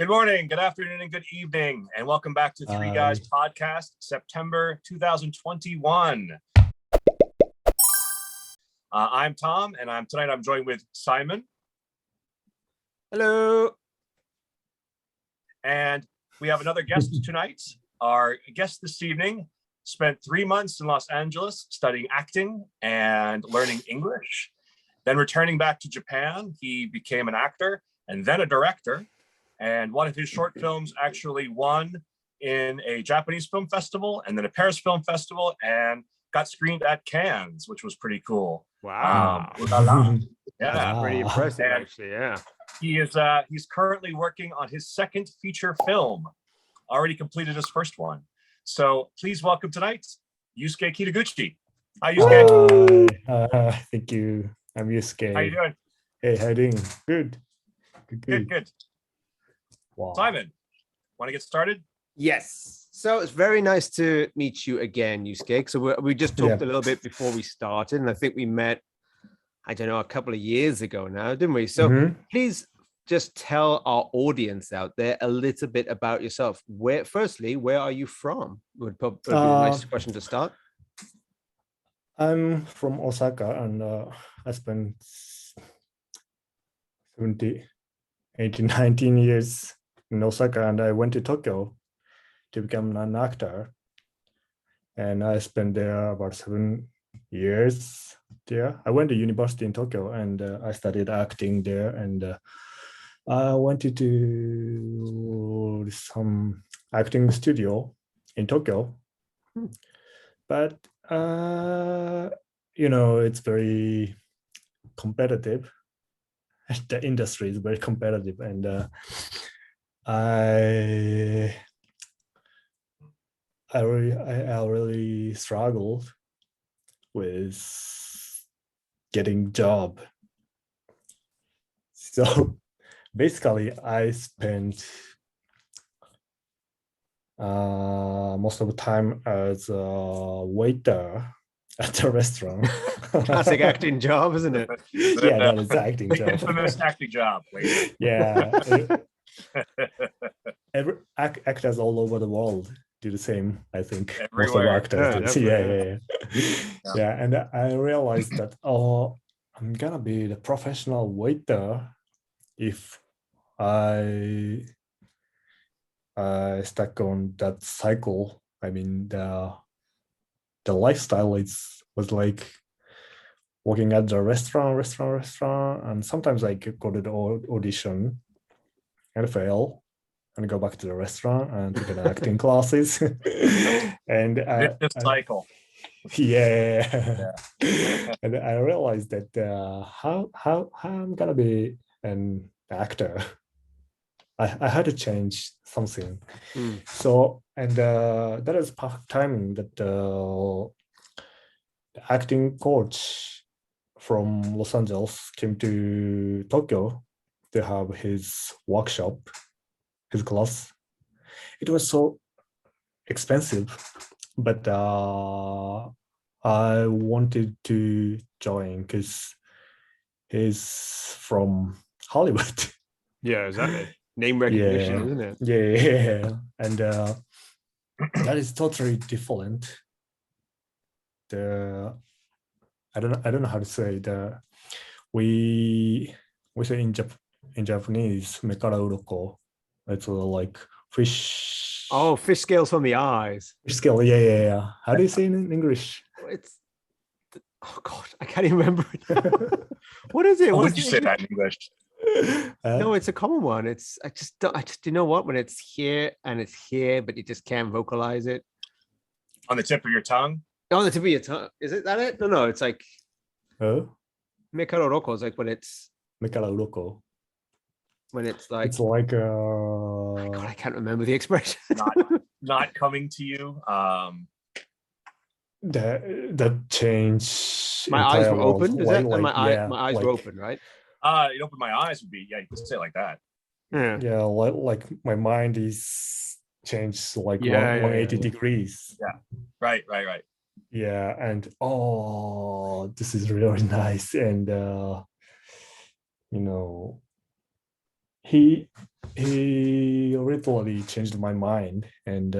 Good morning, good afternoon, and good evening, and welcome back to Three Guys Podcast, September 2021. I'm Tom, and tonight I'm joined with Simon. Hello. And we have another guest tonight. Our guest this evening spent 3 months in Los Angeles studying acting and learning English. Then returning back to Japan, he became an actor and then a director. And one of his short films actually won in a Japanese film festival and then a Paris Film Festival and got screened at Cannes, which was pretty cool. Wow. Yeah, That's pretty impressive, actually. Yeah. He's currently working on his second feature film, already completed his first one. So please welcome tonight, Yusuke Kitaguchi. Hi, Yusuke. Thank you. I'm Yusuke. How you doing? Hey, how you doing? Good. Good. Wow. Simon, want to get started? Yes. So it's very nice to meet you again, Yusuke. So we just talked a little bit before we started, and I think we met, I don't know, a couple of years ago now, didn't we? So please just tell our audience out there a little bit about yourself. Firstly, where are you from? Would be a nice question to start. I'm from Osaka, and I spent 18, 19 years in Osaka, and I went to Tokyo to become an actor. And I spent there about 7 years there. I went to university in Tokyo, and I studied acting there, and I went to some acting studio in Tokyo. But it's very competitive. The industry is very competitive, and I really struggled with getting job. So basically, I spent most of the time as a waiter at the restaurant. Classic acting job, isn't it? Yeah, that is the acting job. Infamous acting job. Yeah. Actors all over the world do the same, I think. Everywhere. Most of actors do. Yeah. And I realized that, I'm gonna be the professional waiter if I stuck on that cycle. I mean, the lifestyle was like working at the restaurant, and sometimes I go to the audition and fail and go back to the restaurant and take the acting classes. And vicious cycle. Yeah. And I realized that how I'm gonna be an actor. I had to change something. So, and that is perfect timing that the acting coach from Los Angeles came to Tokyo to have his workshop, his class. It was so expensive, but I wanted to join because he's from Hollywood. Yeah, exactly. Name recognition, isn't it? Yeah. And that is totally different. I don't know how to say we say in Japanese mekara uroko. It's like fish. Oh, fish scales from the eyes. Fish scale, yeah. How do you say it in English? Oh God, I can't even remember it. What is it? How would you say that in English? No, it's a common one. I just you know what, when it's here and it's here, but you just can't vocalize it. On the tip of your tongue? On the tip of your tongue. Is it that it? No, it's like Mekara uroko is like when it's Mekara uroko. When it's like God, I can't remember the expression. not coming to you. That change. My eyes were open. Is that my eyes were open, right? It opened my eyes would be, you could say it like that. Yeah, like my mind is changed like 180 degrees. Yeah, right. Yeah, and this is really nice, and he literally changed my mind, and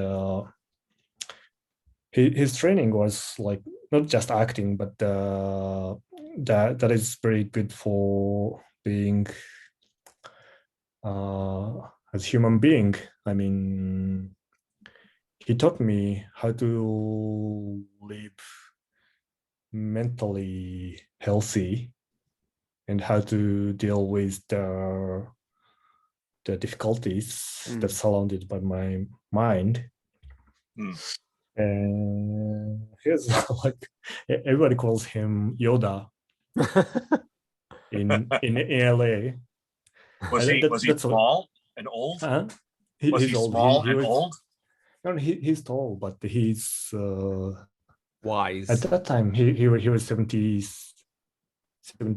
his training was like not just acting, but that is very good for being as human being. I mean, he taught me how to live mentally healthy and how to deal with the difficulties that surrounded by my mind. And here's like everybody calls him Yoda in LA. Was he small and old? Was he old. small and old? No, he's tall, but he's wise. At that time, he was 70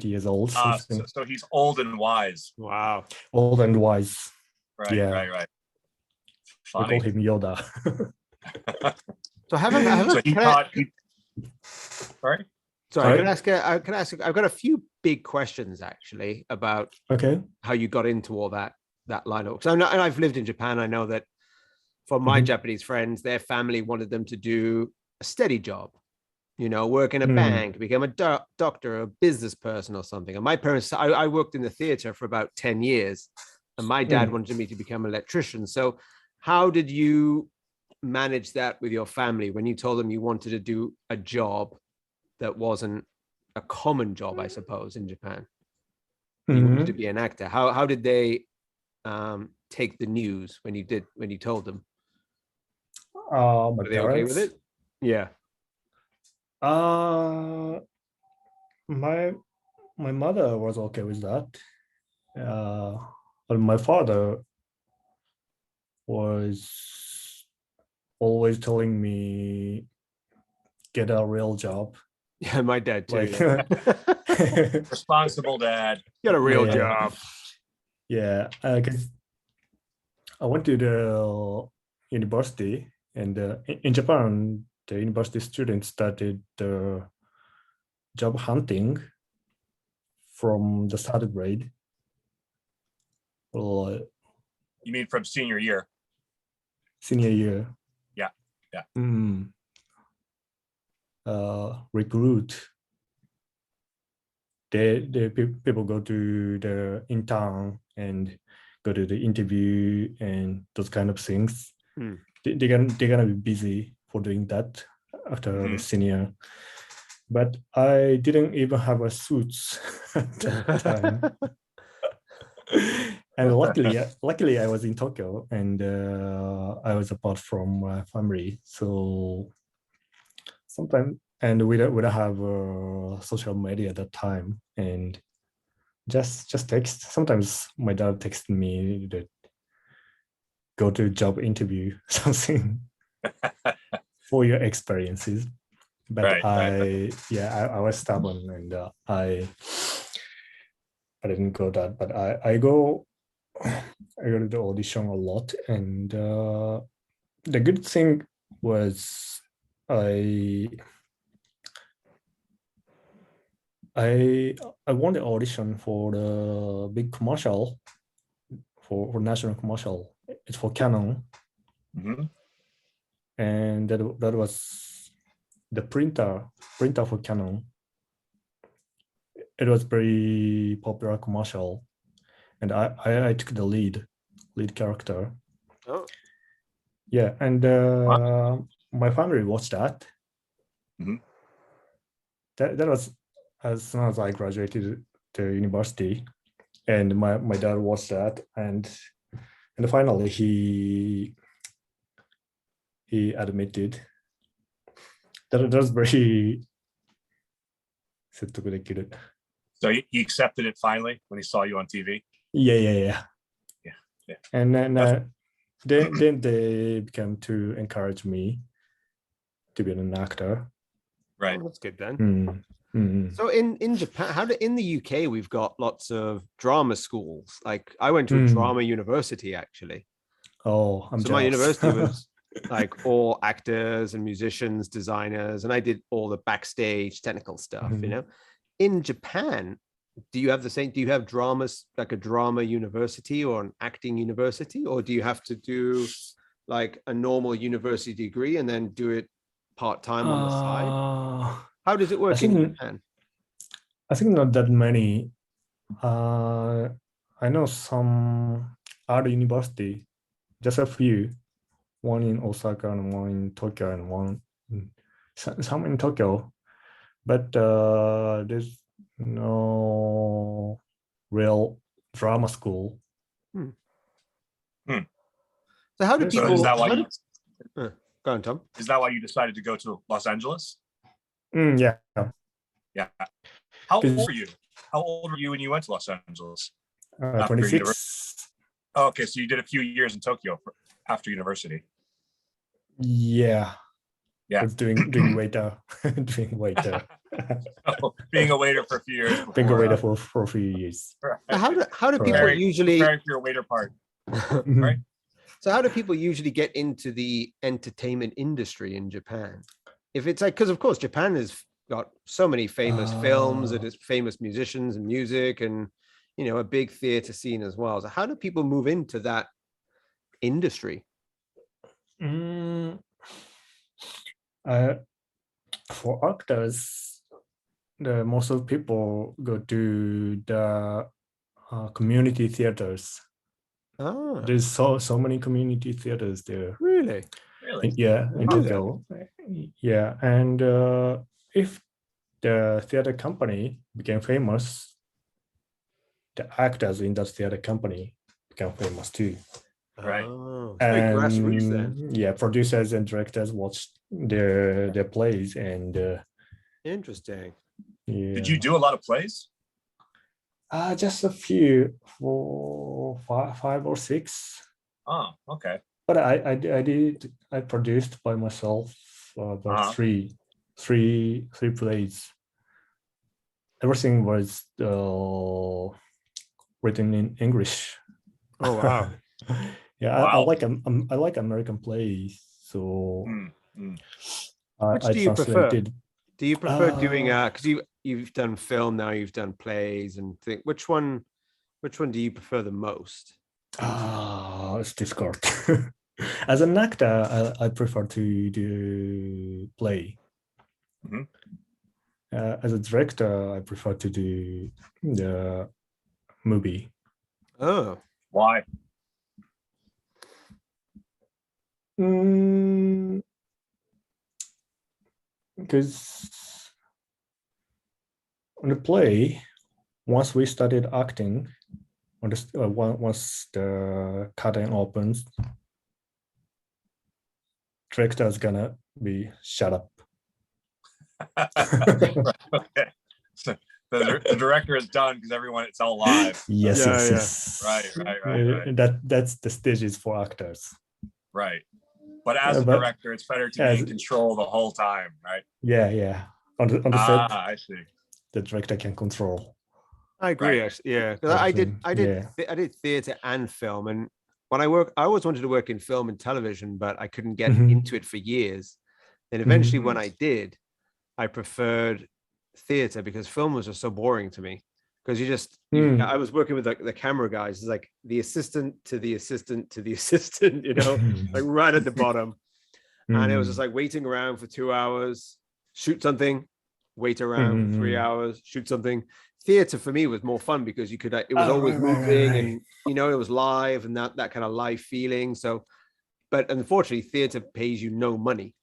years old. So he's old and wise. Wow. Old and wise. Right, yeah. right. Funny. We call him Yoda. So Sorry. Sorry, can I ask? I've got a few big questions actually about how you got into all that lineup. Because and I've lived in Japan. I know that for my Japanese friends, their family wanted them to do a steady job, you know, work in a bank, become a doctor, a business person or something. And my parents, I worked in the theater for about 10 years, and my dad wanted me to become an electrician. So how did you manage that with your family when you told them you wanted to do a job that wasn't a common job, I suppose, in Japan? You wanted to be an actor. How did they take the news when you told them? Were they okay with it? Yeah. My mother was okay with that. But my father was always telling me, get a real job. Yeah, my dad too. Responsible dad. Get a real job. Yeah, because I went to the university, and in Japan, the university students started job hunting from the third grade. Well, you mean from senior year? Senior year. Yeah. Recruit. The people go to the intern and go to the interview and those kind of things. They're gonna be busy for doing that after the senior. But I didn't even have a suits at that time. And luckily I was in Tokyo, and I was apart from my family. So sometimes, and we don't have social media at that time, and just text. Sometimes my dad texted me that go to job interview, something for your experiences. But I was stubborn, and I didn't go that. But I go to the audition a lot, and the good thing was I won the audition for the big commercial for national commercial. It's for Canon, and that was the printer for Canon. It was very popular commercial, and I took the lead character. Oh, yeah, and my family watched that. That was as soon as I graduated to university, and my dad watched that, and finally he admitted that was very. So he accepted it finally when he saw you on TV. Yeah. And then then they began to encourage me to be an actor. Right. Oh, that's good then. So in Japan, in the UK, we've got lots of drama schools. Like I went to a drama university actually. Oh, I'm so jealous. My university was like all actors and musicians, designers, and I did all the backstage technical stuff. You know, in Japan, do you have the same? Do you have dramas like a drama university or an acting university, or do you have to do like a normal university degree and then do it part-time on the side? How does it work in Japan? I think not that many. I know some art university, just a few, one in Osaka and one in Tokyo and one some in Tokyo, but there's no real drama school. So how do So people? is that why Go on, Tom. Is that why you decided to go to Los Angeles? Yeah. Yeah. How old were you? How old were you when you went to Los Angeles? 26. Oh, okay, so you did a few years in Tokyo after university. Yeah. Yeah. I was doing waiter, doing waiter. So, being a waiter for a few years. Being a waiter for a few years. Right. How do people usually preparing for your waiter part? Right. So how do people usually get into the entertainment industry in Japan? If it's like, because of course Japan has got so many famous films, and it's famous musicians and music, and you know, a big theater scene as well. So how do people move into that industry? For actors, most of people go to the community theaters. There's so many community theaters there. Really? Yeah, in Tokyo. Yeah, and if the theater company became famous, the actors in that theater company become famous too. Right. And grassroots then. Yeah, producers and directors watch their plays and interesting. Yeah. Did you do a lot of plays? Just a few, 5 or 6. Oh, okay. But I produced by myself about three plays. Everything was written in English. Oh wow. Yeah, wow. I like American plays, so which do you prefer? Do you prefer doing because you've done film now, you've done plays, and which one do you prefer the most? It's difficult. As an actor, I prefer to do play. As a director, I prefer to do the movie. Oh, why? Because on the play, once we started acting, once the curtain opens, director's gonna be shut up. Okay. So the director is done because it's all live. Yes. Right. That's the stages for actors. Right. But as a director, it's better to be in control the whole time, right? Yeah. On the set, I see. The director can control. I agree. Right. Yeah, I did theater and film, and when I always wanted to work in film and television, but I couldn't get into it for years. And eventually, when I did, I preferred theater because film was just so boring to me. Because I was working with the camera guys. It's like the assistant to the assistant to the assistant, you know, like right at the bottom. And it was just like waiting around for 2 hours, shoot something, wait around for 3 hours, shoot something. Theater for me was more fun because you could, it was always moving and, you know, it was live and that kind of live feeling. So, but unfortunately, theater pays you no money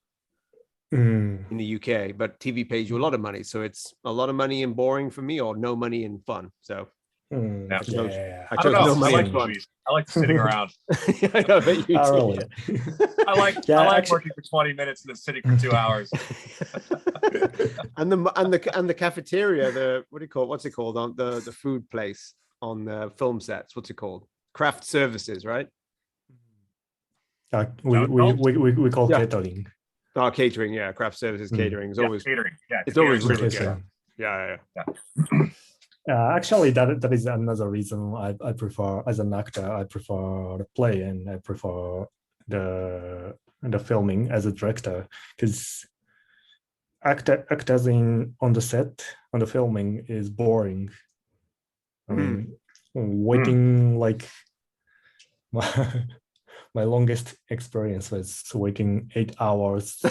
in the UK, but TV pays you a lot of money. So it's a lot of money and boring for me, or no money and fun. So I chose no money and fun. I like sitting around. I know that you do. I like working for 20 minutes and then sitting for 2 hours. and the cafeteria, what's it called on the food place on the film sets? What's it called? Craft services, right? We call catering. Oh, catering, yeah. Craft services catering is always catering. Yeah, it's always really good. Yeah. Actually, that is another reason I prefer, as an actor, I prefer the play and I prefer the filming as a director, because actors on the set, on the filming is boring. I mean, waiting like my longest experience was waiting 8 hours. To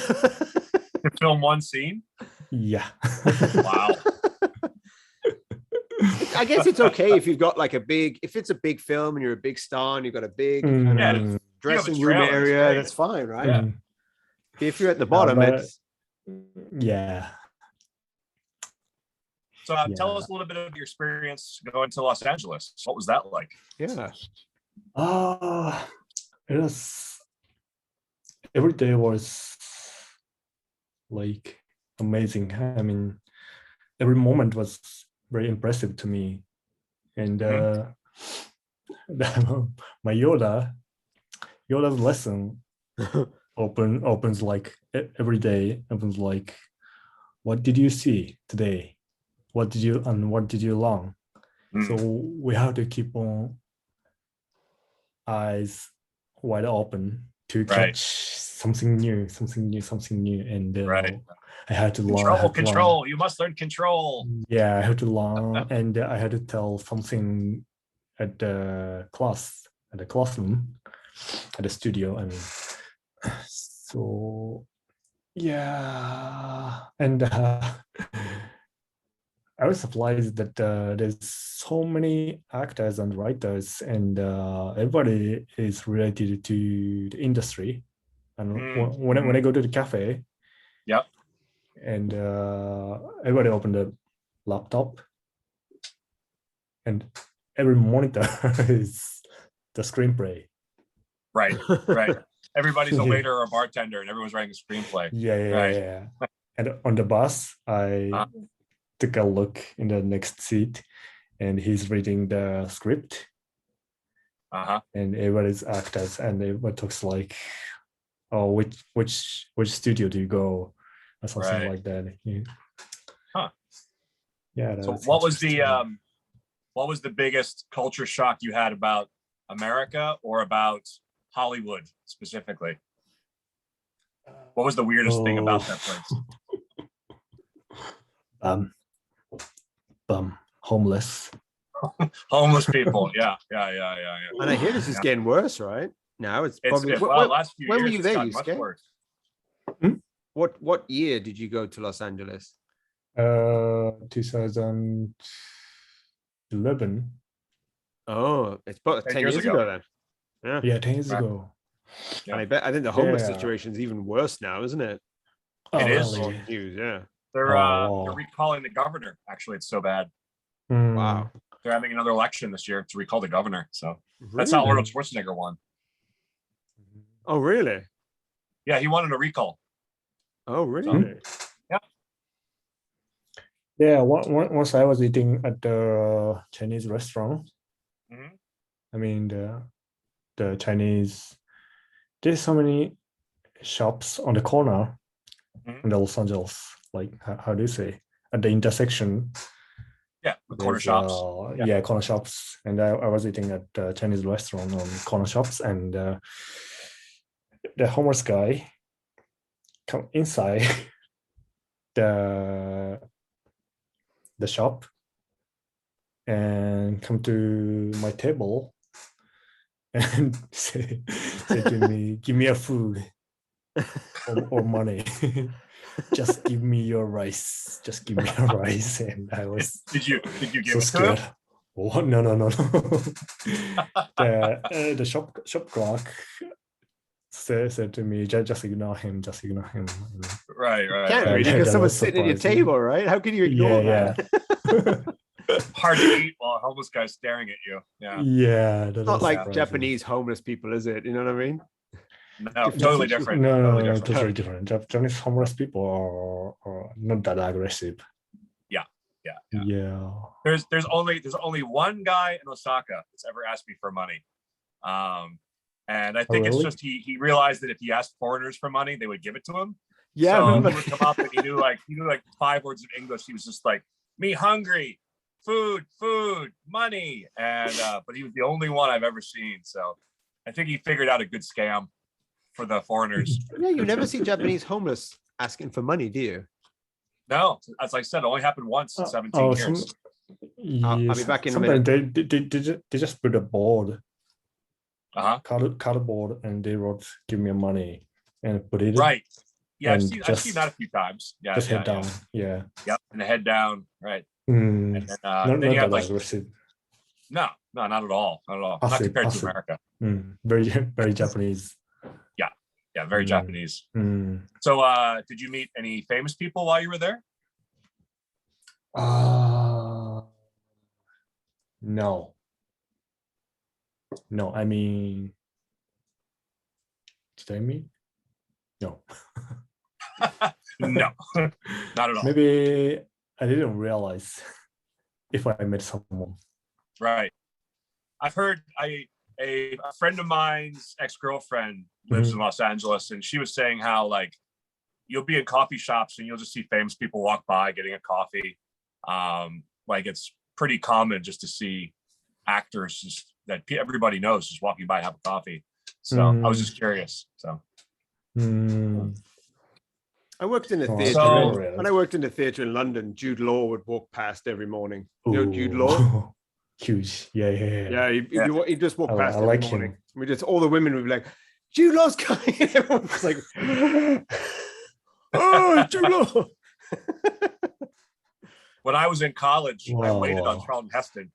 film one scene? Yeah. Wow. I guess it's okay if you've got like if it's a big film and you're a big star and you've got a big kind of dressing room area, that's fine, right? Yeah. If you're at the bottom, it's yeah. So tell us a little bit of your experience going to Los Angeles. What was that like? Yeah. It was, every day was like amazing. I mean, every moment was very impressive to me. And my Yoda's lesson opens like every day, opens like, what did you see today? What did you learn? So we have to keep on eyes wide open to catch something new. And I had to learn. Control. You must learn control. Yeah, I had to learn, and I had to tell something at the classroom, at the studio. I mean, so yeah, and I was surprised that there's so many actors and writers, and everybody is related to the industry. And when I go to the cafe, and everybody opened a laptop, and every monitor is the screenplay. Right. Everybody's a waiter or a bartender, and everyone's writing a screenplay. Yeah. And on the bus, I took a look in the next seat, and he's reading the script. And everybody's actors, and everybody talks like, "Oh, which studio do you go?" or something like that. Yeah. So what was the biggest culture shock you had about America or about Hollywood specifically? What was the weirdest thing about that place? Homeless. Homeless people. Yeah. And I hear this is getting worse, right? Now it's probably last few when years were you there, much Yusuke? worse. What year did you go to Los Angeles? 2011. Oh, it's about 10 years ago then. Yeah, 10 years ago. And I think the homeless situation is even worse now, isn't it? It is. Really? News, yeah. They're recalling the governor. Actually, it's so bad. Wow. They're having another election this year to recall the governor. So that's how Arnold Schwarzenegger won. Oh, really? Yeah, he wanted a recall. Oh, really? Yeah, once I was eating at the Chinese restaurant. I mean, the Chinese, there's so many shops on the corner in Los Angeles. Like, how do you say? At the intersection. Yeah, the corner shops. Corner shops. And I was eating at the Chinese restaurant on corner shops, and the homeless guy come inside the shop and come to my table and say to me, "Give me a food or money. Just give me your rice. Just give me your rice." And I was Did you give so it scared. to him? Oh, no. The shop clerk said to me, just ignore him. Right. Can't really, because someone's sitting at your table, right? How can you ignore that? Hard to eat while a homeless guy's staring at you. Yeah. It's not like Japanese homeless people, is it? You know what I mean? No, totally different. No, totally different. Japanese homeless people are not that aggressive. Yeah. There's only one guy in Osaka that's ever asked me for money. And I think it's just he realized that if he asked foreigners for money, they would give it to him. Yeah, so he would come up and he knew like 5 words of English. He was just like, "Me hungry, food, money," and but he was the only one I've ever seen. So I think he figured out a good scam for the foreigners. Yeah, you never see Japanese homeless asking for money, do you? No, as I said, it only happened once in 17 years. I'll be back in a sometimes minute. they just put a board, Uh-huh. cardboard, and they wrote "Give me money" and put it Right. Yeah, I've and seen that a few times. Yeah, just yeah, head down. Yeah. Yep, and the head down. Right. Mm. And then, Not then you have that like aggressive. no, not at all. Not at all. Not Passive, compared to passive. America. Very Japanese. Yeah, very Japanese. Mm. So did you meet any famous people while you were there? No. I mean, did I meet? No. No, not at all. Maybe I didn't realize if I met someone. Right. I've heard a friend of mine's ex-girlfriend lives in Los Angeles, and she was saying how like you'll be in coffee shops and you'll just see famous people walk by getting a coffee. Like it's pretty common just to see actors just, that everybody knows just walking by and have a coffee. So I was just curious. So I worked in a Oh, theatre. So- When I worked in the theatre in London, Jude Law would walk past every morning. You know Jude Law? Ooh. Huge. Yeah. He just walked I past every like morning. him. We just all the women would be like, Jude Law's coming. And everyone was like, oh, Jude Law. when I was in college, I waited on Wow. Charlton Heston.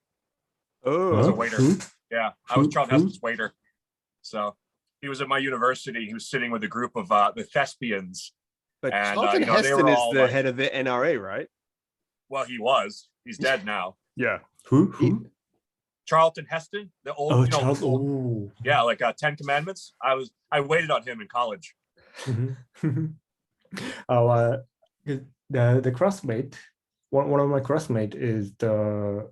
Oh, As a Huh? waiter. Who? Yeah, I was Who- Charlton who? Heston's waiter. So he was at my university. He was sitting with a group of the thespians. but And, Charlton they Heston were is all the like- head of the NRA, right? Well, he was. He's dead now. Yeah. Who? Charlton Heston, the old, Oh, you know, Charles. old- Oh. yeah, like 10 Commandments. I waited on him in college. Our the classmate, one of my classmates is the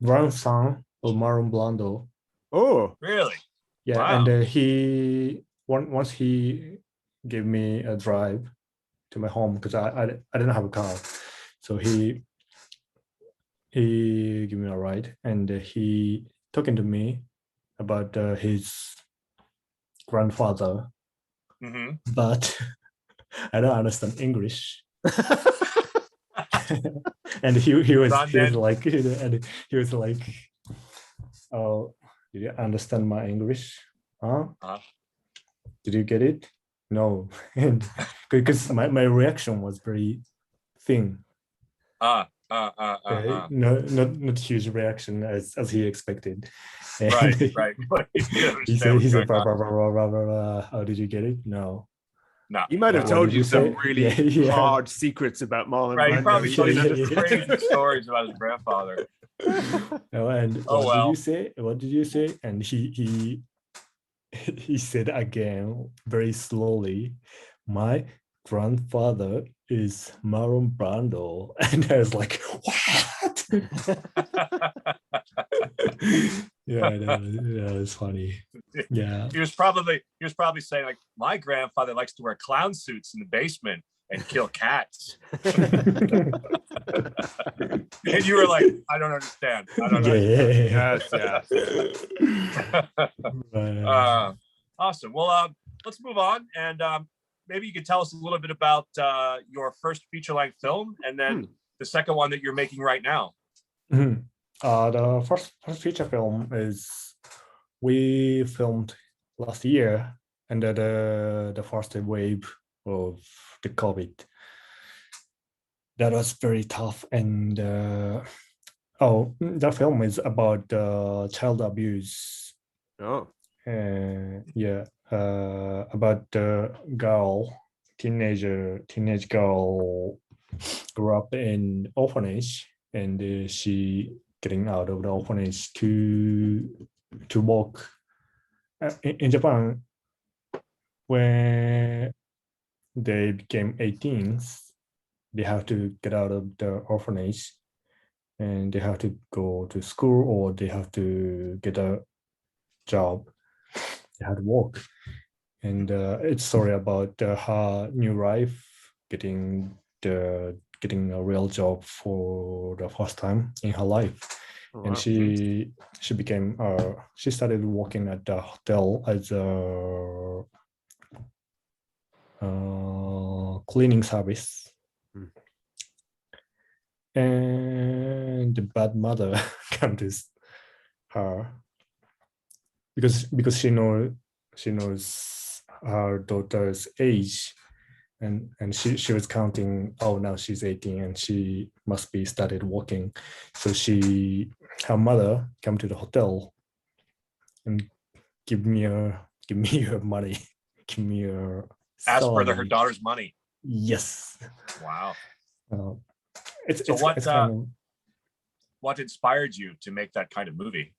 grandson of Marlon Brando. Oh, Really? Yeah, Wow. and once he gave me a drive to my home because I didn't have a car, so he gave me a ride and he talking to me about his grandfather, Hmm. but I don't understand English. And he was like, and he was like, oh, did you understand my English? Huh? Did you get it? No. And because my reaction was very thin. Okay? No, not huge reaction as he expected. And Right. But you he understand said, what's blah, going blah, on. blah, blah, blah, blah, blah. Oh, did you get it? No. No. he might have What told did you you some say? really Yeah. hard secrets about Marlon Right. He Brando. probably told you Yeah. some crazy stories about his grandfather. No, and Oh, what well. did you say? What did you say? And he said again very slowly, my grandfather is Marlon Brando. And I was like, what? Yeah, it's funny. Yeah. He was probably saying like, my grandfather likes to wear clown suits in the basement and kill cats. And you were like, I don't understand. I don't know. Yes. Awesome. Well, let's move on, and maybe you could tell us a little bit about your first feature-length film, and then the second one that you're making right now. The first feature film is we filmed last year under the first wave of the COVID. That was very tough, and the film is about child abuse. Oh, About the teenage girl grew up in orphanage, and she getting out of the orphanage to work in Japan. When they became 18, they have to get out of the orphanage, and they have to go to school or they have to get a job. They have to work, and it's a story about her new life, getting a real job for the first time in her life. wow. And she started working at the hotel as a cleaning service. and the bad mother come to her because she knows her daughter's age, and she was counting. Oh, now she's 18 and she must be started working. So her mother come to the hotel and give me your money, give me your Ask for her salary. daughter's money. Yes. Wow. What inspired you to make that kind of movie?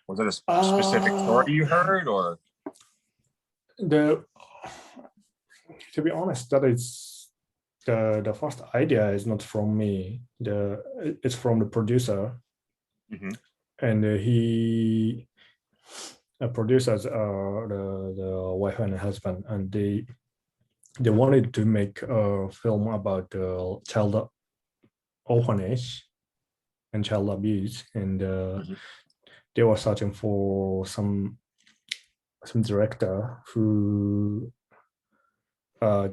Was it a specific story you heard, or? To be honest, that is the first idea is not from me. It's from the producer, and producers are the wife and husband, and they wanted to make a film about child orphanage and child abuse, and they were searching for some director who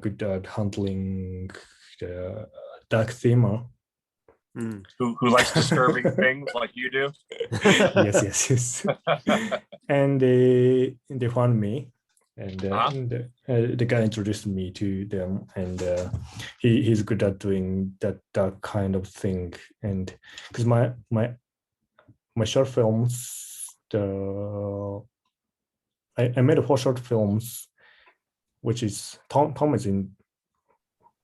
good at handling the dark theme. Who likes disturbing things like you do? Yes. And they found me, and the guy introduced me to them, and he's good at doing that kind of thing. And because my short films, I made 4 short films, which is Tom is in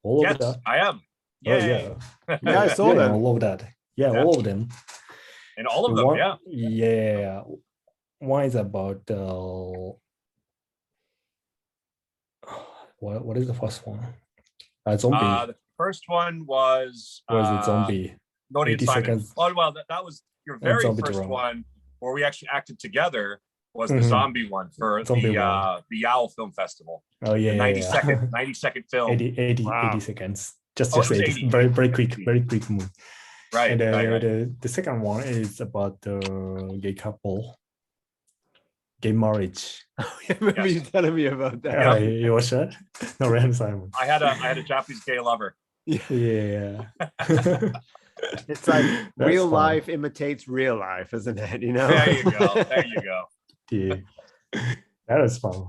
all of that. I am. Yay. Oh, yeah. I saw them. All of that. Yeah, all of them. And all of them, Yeah. One is about what is the first one? Zombie. The first one was it zombie? Nori and Simon. Seconds. Oh well, that was your very first one where we actually acted together. Was the zombie one for the Yowl Film Festival? Oh yeah, 90 second film. 80 seconds. Just 80. Very quick move. Right. And right. The second one is about the gay couple, gay marriage. Oh, yeah, remember you telling me about that? Yeah. You watched that? Nori and Simon. I had a Japanese gay lover. Yeah. It's like real life imitates real life, isn't it? You know. There you go. Yeah, that was fun.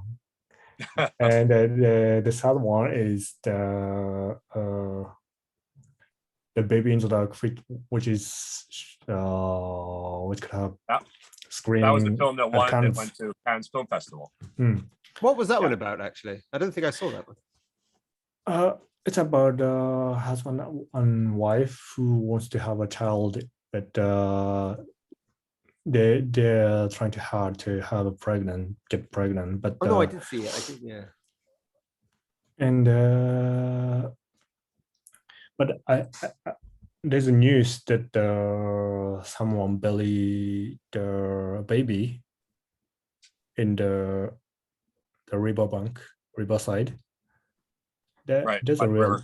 And the third one is the baby in the dark, which is which could have screen. That was the film that went to Cannes Film Festival. What was that one about? Actually, I don't think I saw that one. It's about husband and wife who wants to have a child, but they're trying too hard to get pregnant. But no, I did see it. I did, yeah. And but I there's a news that someone buried the baby in the riverside. That's a real,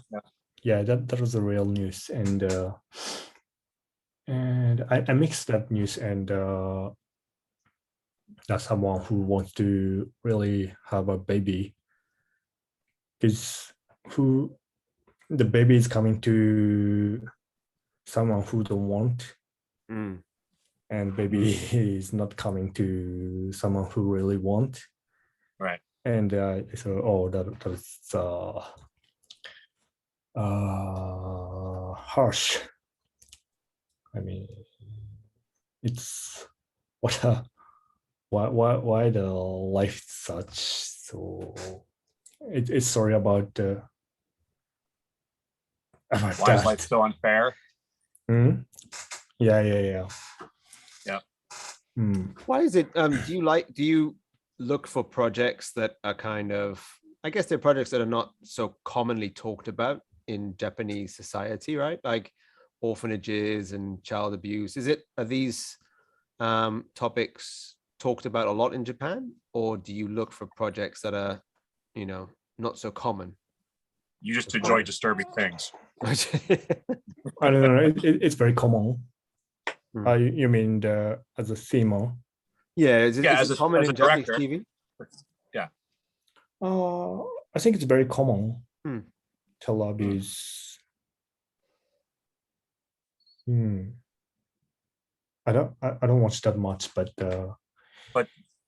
that was a real news, and I mixed that news and that's someone who wants to really have a baby, because the baby is coming to someone who don't want, and baby is not coming to someone who really want. Right. And so that was harsh. I mean, it's why the life is such. So it's sorry about why is life so unfair? Yeah. Why is it? Do you look for projects that are kind of, I guess they're projects that are not so commonly talked about in Japanese society, right? Like orphanages and child abuse. Are these topics talked about a lot in Japan, or do you look for projects that are, not so common? You just enjoy disturbing things. I don't know. It's very common. You mean as a theme? Yeah, is it common in Japanese director. TV? Yeah. I think it's very common. Child abuse. I don't watch that much, but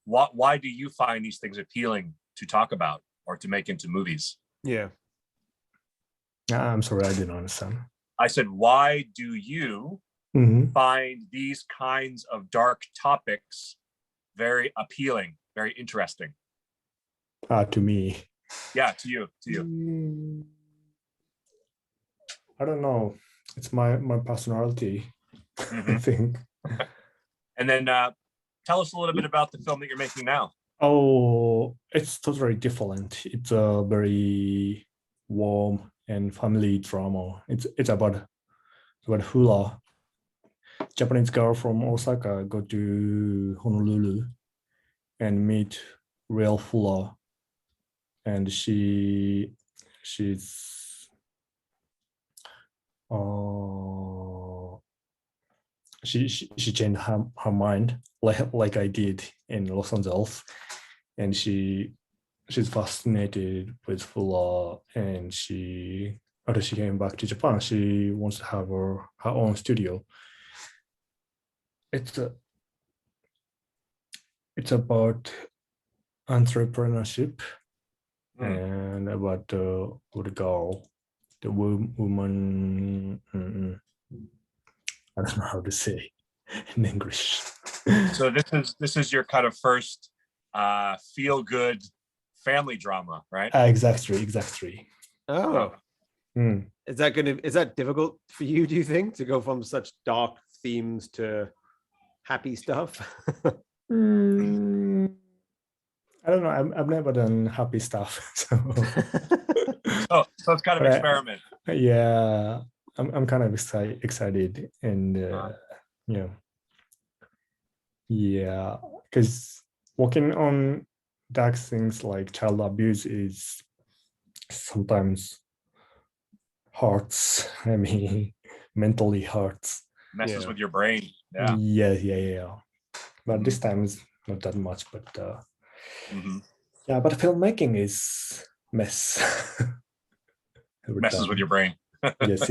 why do you find these things appealing to talk about or to make into movies? Yeah. I'm sorry, I didn't understand. I said, why do you find these kinds of dark topics very appealing, very interesting? To me. Yeah, to you. I don't know. It's my personality, I think. And then tell us a little bit about the film that you're making now. Oh, it's totally different. It's a very warm and family drama. It's about hula. Japanese girl from Osaka go to Honolulu and meet real hula, and she's she changed her mind like I did in Los Angeles, and she's fascinated with hula, and after she came back to Japan, she wants to have her own studio. It's about entrepreneurship and about the girl, the woman. I don't know how to say in English. So this is your kind of first feel good family drama, right? Exactly. Oh. Is that difficult for you, do you think, to go from such dark themes to happy stuff? I don't know. I've never done happy stuff, so so it's kind of experiment. Yeah, I'm kind of excited, and yeah, because working on dark things like child abuse is sometimes hurts. I mean, mentally hurts. Messes with your brain. Yeah. But this time is not that much. But yeah, but filmmaking is mess. Messes with your brain. Yes.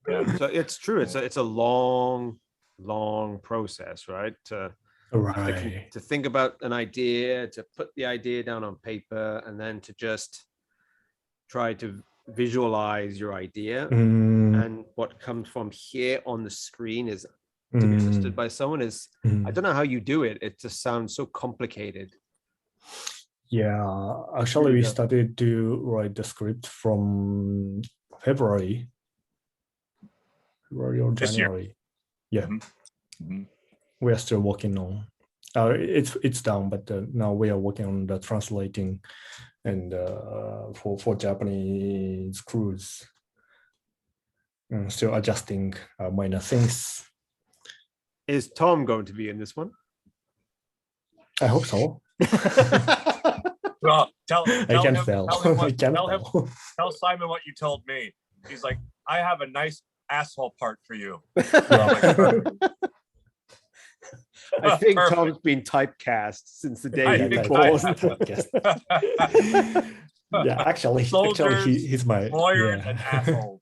Yeah. So it's true. It's a long process, right? To think about an idea, to put the idea down on paper, and then to just try to visualize your idea, and what comes from here on the screen is to be understood by someone. I don't know how you do it. It just sounds so complicated. Yeah, actually, we started to write the script from February or January. Yeah, we are still working on. It's done, but now we are working on the translating and for Japanese crews. Still adjusting minor things. Is Tom going to be in this one? I hope so. Well, tell Simon what you told me. He's like, I have a nice asshole part for you. I think Perfect. Tom's been typecast since the day he was born. Yeah, actually, he's my lawyer and asshole.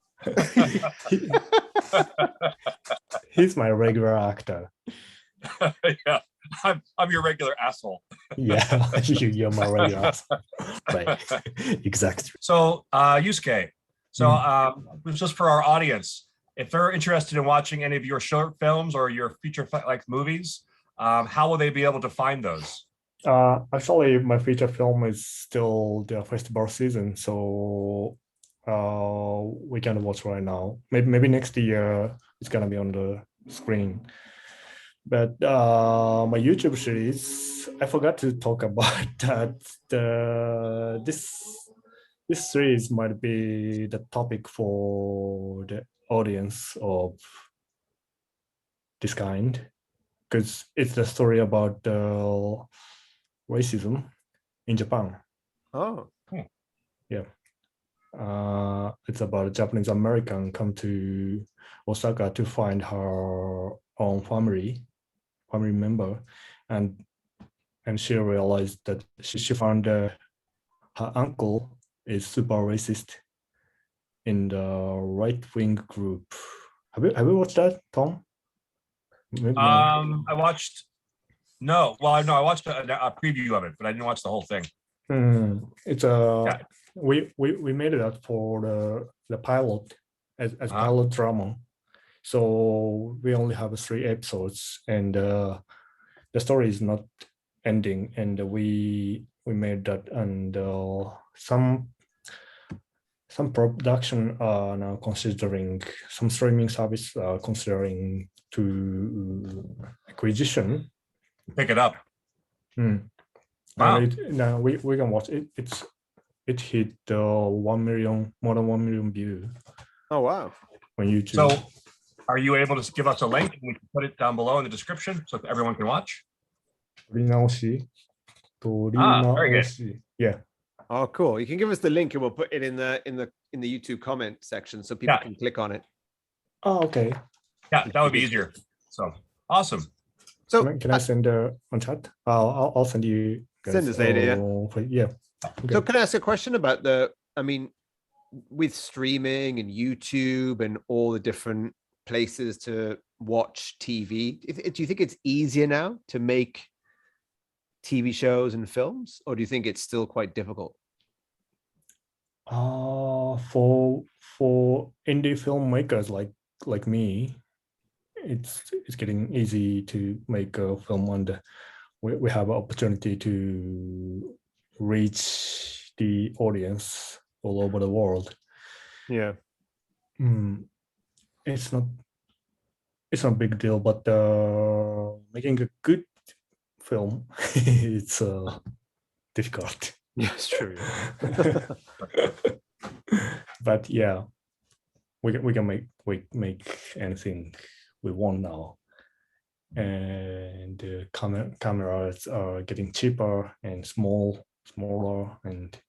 He's my regular actor. Yeah, I'm your regular asshole. Yeah, you're my regular asshole. Right, exactly. So, Yusuke, just for our audience, if they're interested in watching any of your short films or your feature-length movies, how will they be able to find those? Actually, my feature film is still the festival season, so we can watch right now. Maybe next year it's gonna be on the screen. But my YouTube series, I forgot to talk about that. This series might be the topic for the audience of this kind, because it's the story about racism in Japan. Oh, yeah. It's about a Japanese American come to Osaka to find her own family member, and she realized that she found her uncle is super racist in the right-wing group. Have you watched that, Tom? Maybe no. I watched no. Well, no, I watched a preview of it, but I didn't watch the whole thing. It's Yeah. we made it up for the pilot as pilot drama. So we only have 3 episodes, and the story is not ending. And we made that, and some production are now considering, some streaming service are considering to acquisition. Pick it up. Wow. Now we can watch it. It hit more than 1 million views. Oh wow! On YouTube. So, are you able to give us a link? We can put it down below in the description so everyone can watch. TORINAOSHI. Very good. Yeah. Oh, cool. You can give us the link and we'll put it in the YouTube comment section so people can click on it. Oh, okay. Yeah, that would be easier. So awesome. So can I send on chat? I'll send you guys. Send us later. Yeah. Okay. So can I ask a question about with streaming and YouTube and all the different places to watch TV, do you think it's easier now to make TV shows and films, or do you think it's still quite difficult? For indie filmmakers like me, it's getting easy to make a film, and we have an opportunity to reach the audience all over the world. Yeah. It's not a big deal, but making a good film, it's difficult. Yeah, it's true. But yeah, we can make anything we want now, and cameras are getting cheaper and smaller, and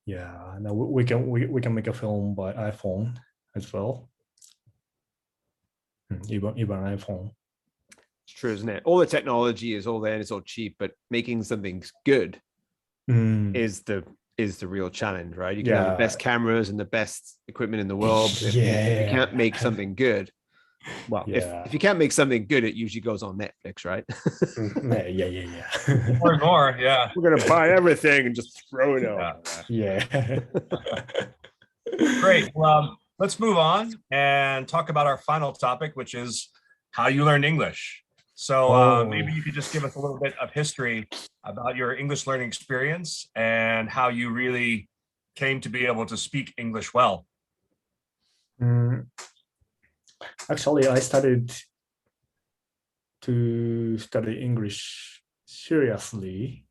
yeah, now we can make a film by iPhone as well. Even iPhone. It's true, isn't it? All the technology is all there and it's all cheap, but making something good is the real challenge, right? You can have the best cameras and the best equipment in the world. If you can't make something good, well, if you can't make something good, it usually goes on Netflix, right? Yeah. More, yeah. We're gonna buy everything and just throw it out. Yeah. Great. Well, let's move on and talk about our final topic, which is how you learned English. So maybe you could just give us a little bit of history about your English learning experience and how you really came to be able to speak English well. Actually, I started to study English seriously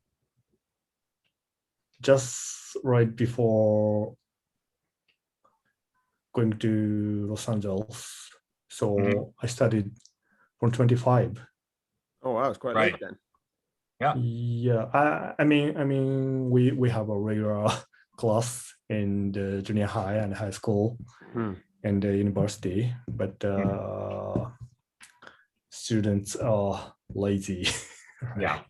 just right before going to Los Angeles. So I studied from 25. Oh wow, it's quite late then. Yeah. I mean, we have a regular class in the junior high and high school and the university, but students are lazy. Yeah.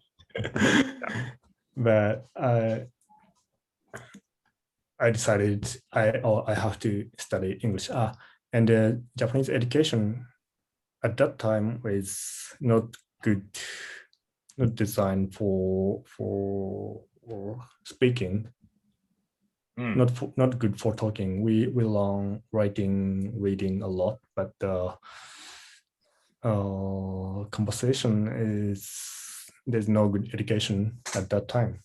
But I decided I have to study English. And the Japanese education at that time was not good, not designed for speaking. Not good for talking. We learn writing, reading a lot, but conversation there's no good education at that time.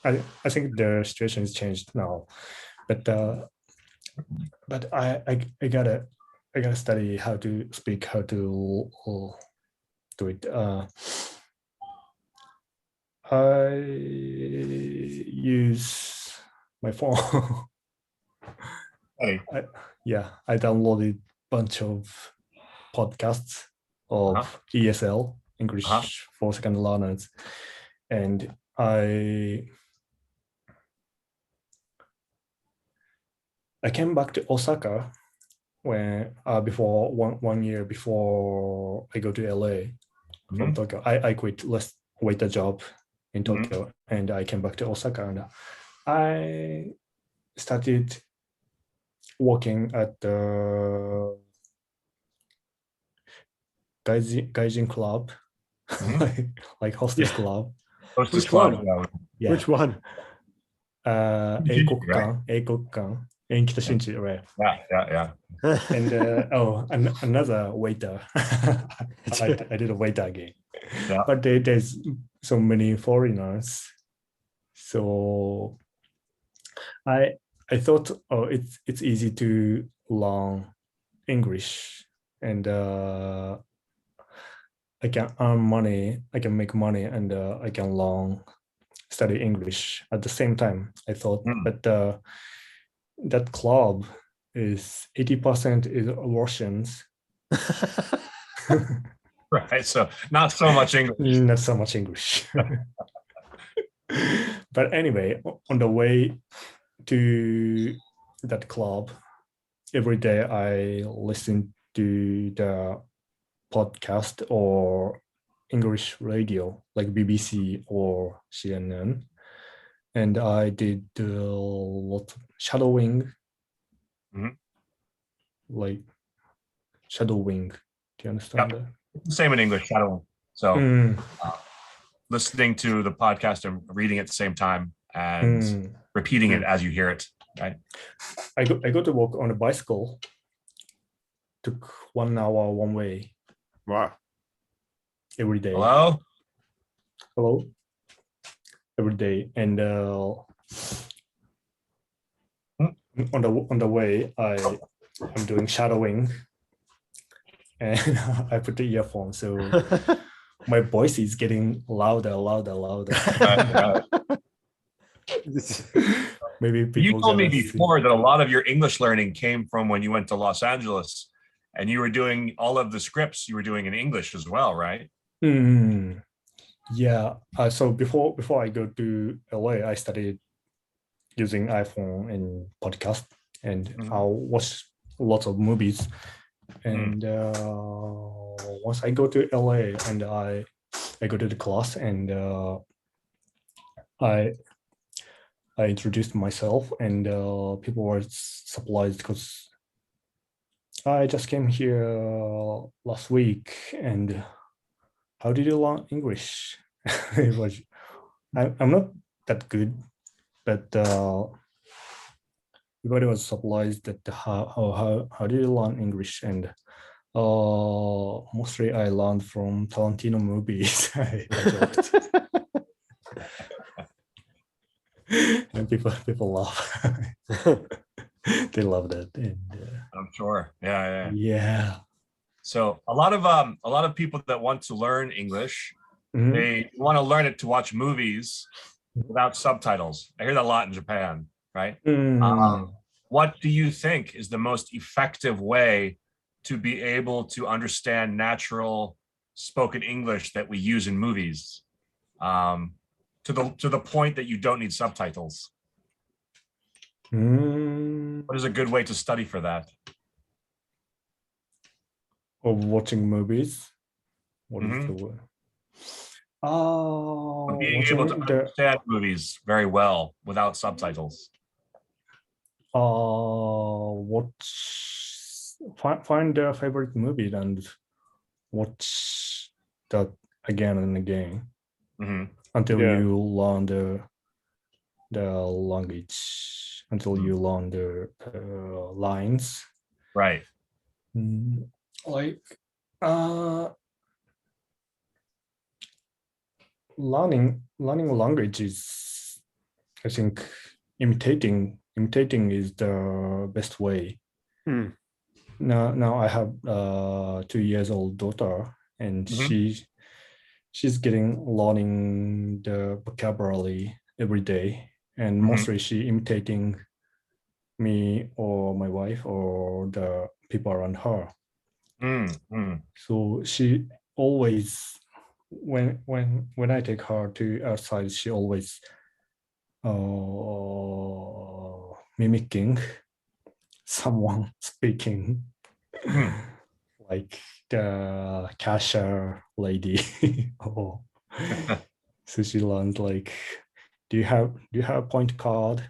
I think the situation has changed now, but I gotta study how to speak, how to do it. I use my phone. I downloaded a bunch of podcasts of ESL, English for Second Learners, and I came back to Osaka when before one year before I go to LA from Tokyo. I quit waiter job in Tokyo and I came back to Osaka, and I started working at the Gaijin club, like hostess club. Hostess Which club. one? Yeah. Which one? 英国館, in Kitashinchi, right? Yeah. And another waiter. I did a waiter again. Yeah. But there's so many foreigners. So I thought, oh, it's easy to learn English, and I can earn money, I can make money, and I can study English at the same time. I thought, but that club is 80% is Russians. Right. So not so much English. Not so much English. But anyway, on the way to that club, every day I listen to the podcast or English radio like BBC or CNN, and I did a lot of shadowing, like shadowing. Do you understand that? Same in English, shadowing. So listening to the podcast and reading at the same time and repeating it as you hear it. Right. I go to work on a bicycle. Took 1 hour one way. Wow. Every day. Hello. Every day, and on the way I'm doing shadowing, and I put the earphone, so my voice is getting louder. Maybe people. You told me before that a lot of your English learning came from when you went to Los Angeles, and you were doing all of the scripts you were doing in English as well, right? Yeah. So before I go to LA, I studied using iPhone and podcast, and I watch lots of movies. And once I go to LA and I go to the class, and I introduced myself, and people were surprised because I just came here last week, and how did you learn English? I'm not that good, but everybody was surprised that how did you learn English, and mostly I learned from Tarantino movies. I joked. And people laugh. They love that, and I'm sure. Yeah. So a lot of people that want to learn English, they want to learn it to watch movies without subtitles. I hear that a lot in Japan, right? What do you think is the most effective way to be able to understand natural spoken English that we use in movies, to the point that you don't need subtitles? What is a good way to study for that? Of watching movies? What is the word? Being able to understand movies very well without subtitles. Find a favorite movie and watch that again and again until you learn the language, until you learn the lines. Right. Like learning language is, I think, imitating is the best way. Now I have 2-year-old daughter, and she's learning the vocabulary every day, and mostly she imitating me or my wife or the people around her. So she always, when I take her to outside, she always mimicking someone speaking, like the cashier lady. So she learned like, do you have a point card?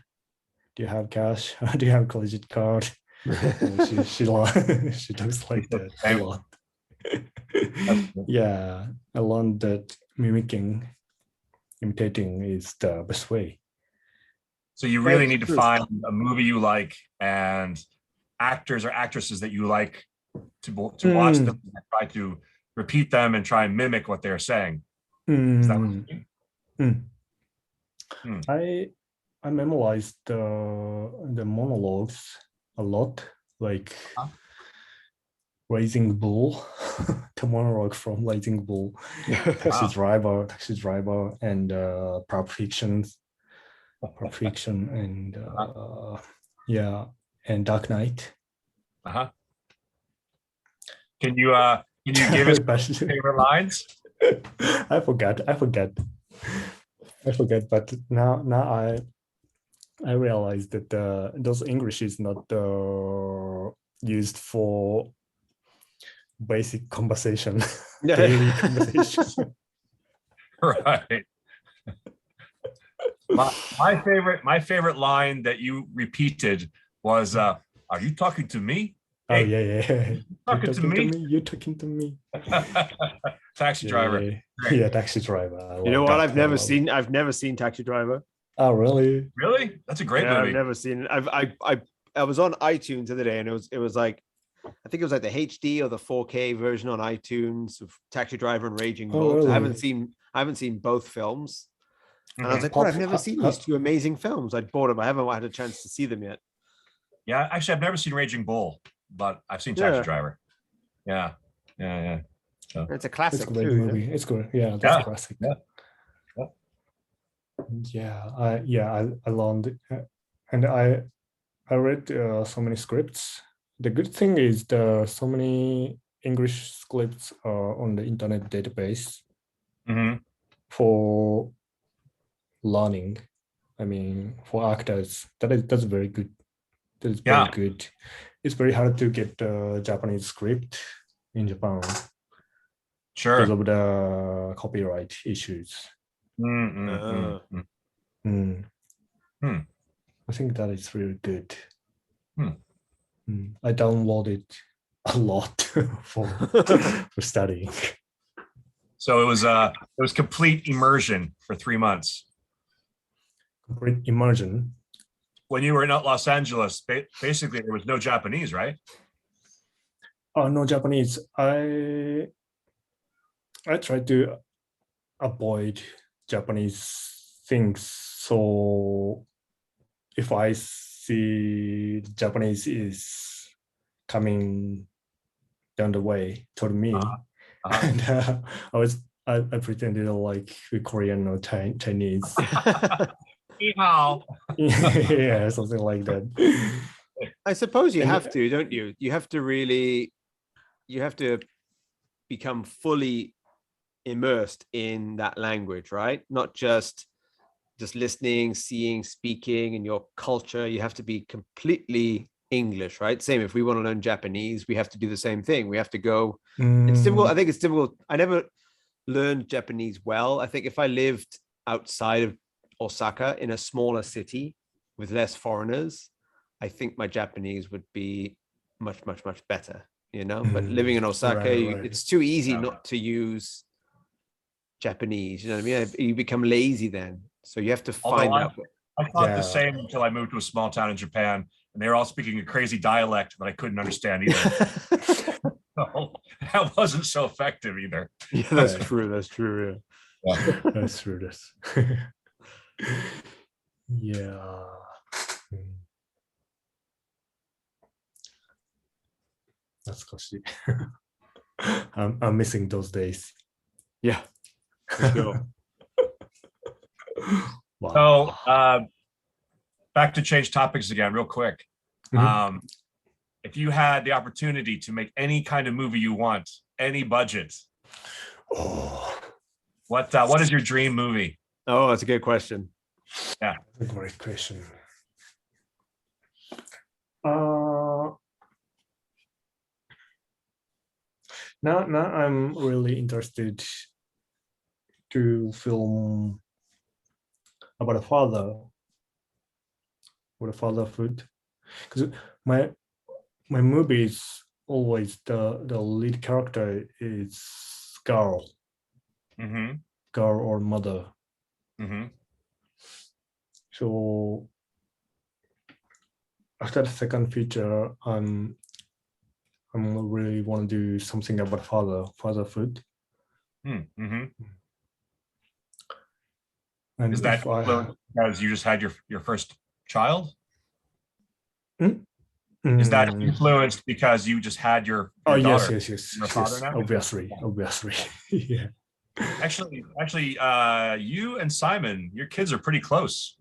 Do you have cash? Do you have credit card? She talks like that a lot. Yeah, I learned that imitating is the best way. So you really need to find a movie you like and actors or actresses that you like to watch them and try to repeat them and try and mimic what they're saying. Is that what you mean? I memorized the monologues a lot, like Raising Bull, the monologue from Raising Bull, Taxi Driver, and Pulp Fiction, and and Dark Knight. Can you give us favorite lines? I forgot, but now I realize that those English is not used for basic conversation, daily conversation. Right. My favorite line that you repeated was, "Are you talking to me?" Oh yeah. Talking to me? You're talking to me. Taxi Driver. Yeah, Taxi Driver. You know what? I've never seen Taxi Driver. Oh really? Really? That's a great movie. I've never seen it. I was on iTunes the other day, and it was like, I think it was like the HD or the 4K version on iTunes of Taxi Driver and Raging Bull. Really? I haven't seen both films. And I was like, I've never seen these two amazing films. I'd bought them. I haven't had a chance to see them yet. Yeah, actually, I've never seen Raging Bull, but I've seen Taxi Driver. Yeah. So. It's a classic. It's a great movie. It's good. Yeah, that's a classic. I learned, and I read so many scripts. The good thing is so many English scripts are on the internet database for learning. I mean, for actors, that's very good. That is very good. It's very hard to get the Japanese script in Japan. Sure. Because of the copyright issues. I think that is really good. I downloaded a lot for studying. So it was complete immersion for 3 months. Complete immersion. When you were in Los Angeles, basically there was no Japanese, right? Oh, no Japanese. I tried to avoid Japanese things. So if I see Japanese is coming down the way toward me, and I pretended like Korean or Chinese. Yeah, something like that. I suppose you have to, don't you? You have to become fully immersed in that language, right? Not just listening, seeing, speaking, and your culture. You have to be completely English, right? Same if we want to learn Japanese, we have to do the same thing. We have to go. It's difficult. I think it's difficult. I never learned Japanese well. I think if I lived outside of Osaka in a smaller city with less foreigners, I think my Japanese would be much better, you know. But living in Osaka, it's too easy not to use Japanese, you know what I mean? You become lazy then, so you have to find out. I thought the same until I moved to a small town in Japan, and they were all speaking a crazy dialect that I couldn't understand either. So that wasn't so effective either. Yeah, that's true. That's true. Yeah, that's true. Yeah. That's crazy. I'm missing those days. Yeah, for sure. Wow. So back to change topics again real quick. If you had the opportunity to make any kind of movie you want, any budget, what is your dream movie? Oh, that's a good question. Yeah, that's a great question. Now I'm really interested to film about a father with a fatherhood, because my movies always the lead character is girl, girl or mother. So after the second feature, I'm really want to do something about fatherhood. And is that because you just had your first child? Is that influenced because you just had your daughter? Yes. Your father now? Obviously. Yeah. Actually, you and Simon, your kids are pretty close.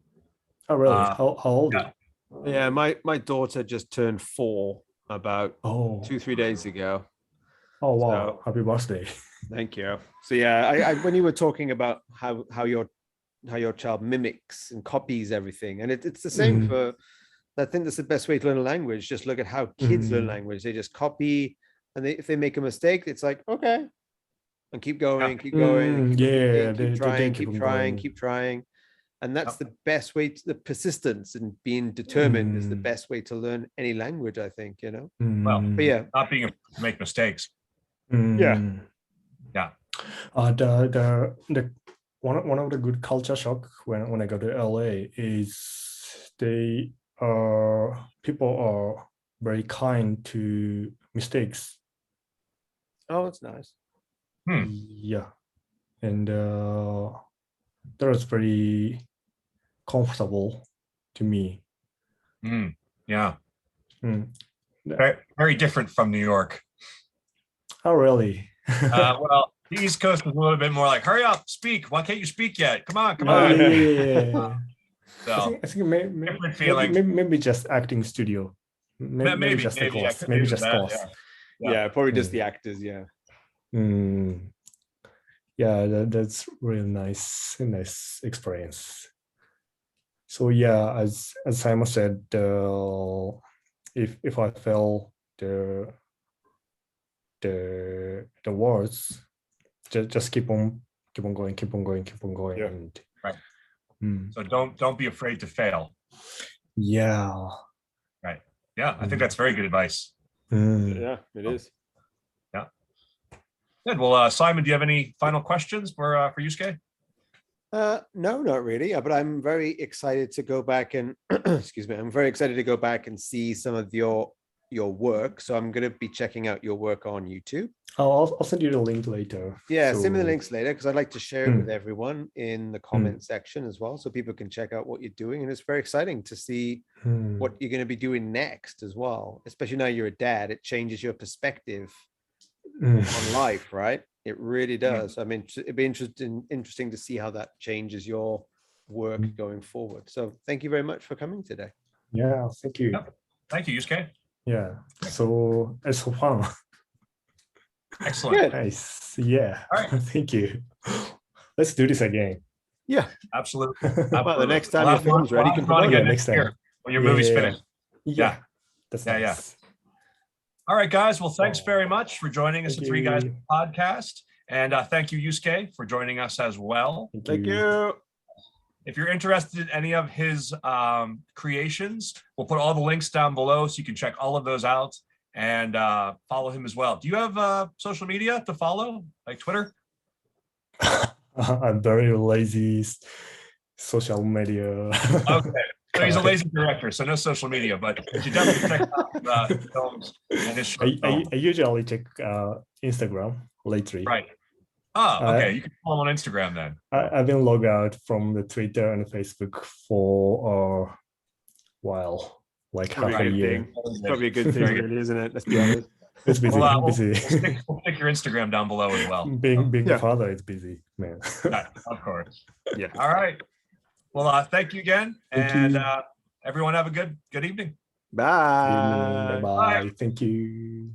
Oh, really? How old? Yeah, my daughter just turned 4 about 2-3 days ago. Oh wow! So, happy birthday! Thank you. So yeah, I when you were talking about how your child mimics and copies everything, and it's the same for. I think that's the best way to learn a language. Just look at how kids learn language. They just copy, and if they make a mistake, it's like, okay, and keep going, keep going. Keep trying. And that's the best way the persistence and being determined is the best way to learn any language, I think, Well, but yeah, not being able to make mistakes. Yeah. The one of the good culture shock when I go to LA is people are very kind to mistakes. Oh, that's nice. Yeah, and that was very comfortable to me. Yeah. Very, very different from New York. Oh, really? Well, the East Coast is a little bit more like, hurry up, speak. Why can't you speak yet? Come on. Yeah. So I think maybe just acting studio. Maybe just the course. Maybe just course. Yeah, probably just the actors. Yeah. Yeah, that's really nice experience. So yeah, as Simon said, if I fail the words, just keep on going. Yeah. And, right. So don't be afraid to fail. Yeah. Right. Yeah, I think that's very good advice. Yeah, it is. Yeah. Good. Well, Simon, do you have any final questions for Yusuke? No, not really. But I'm very excited to go back and excuse me. I'm very excited to go back and see some of your work. So I'm going to be checking out your work on YouTube. I'll send you the link later. Yeah, send me the links later because I'd like to share it with everyone in the comment section as well, so people can check out what you're doing. And it's very exciting to see what you're going to be doing next as well. Especially now you're a dad, it changes your perspective on life, right? It really does. I mean, it'd be interesting to see how that changes your work going forward. So thank you very much for coming today. Yeah, thank you. Yeah. Thank you, Yusuke. Yeah. So it's so fun. Excellent. Good. Nice. Yeah. All right. Thank you. Let's do this again. Yeah. Absolutely. Well, the next time your film's ready, you can put it again on next time when your movie's finished. Yeah. That's nice. Yeah. All right, guys. Well, thanks very much for joining us at Three Guys Podcast. And thank you, Yusuke, for joining us as well. Thank you. If you're interested in any of his creations, we'll put all the links down below so you can check all of those out and follow him as well. Do you have social media to follow, like Twitter? I'm very lazy social media. Okay. So he's a lazy director, so no social media, but you definitely check out films and his short film. I usually check Instagram lately. Right. Oh, okay. You can follow him on Instagram then. I've been logged out from the Twitter and Facebook for a while, like half a year. It's probably a good thing, really, isn't it? Let's be honest. It's busy. We'll stick your Instagram down below as well. Being a father is busy, man. Of course. Yeah. All right. Well, thank you again, and everyone have a good evening. Bye. Bye. Thank you.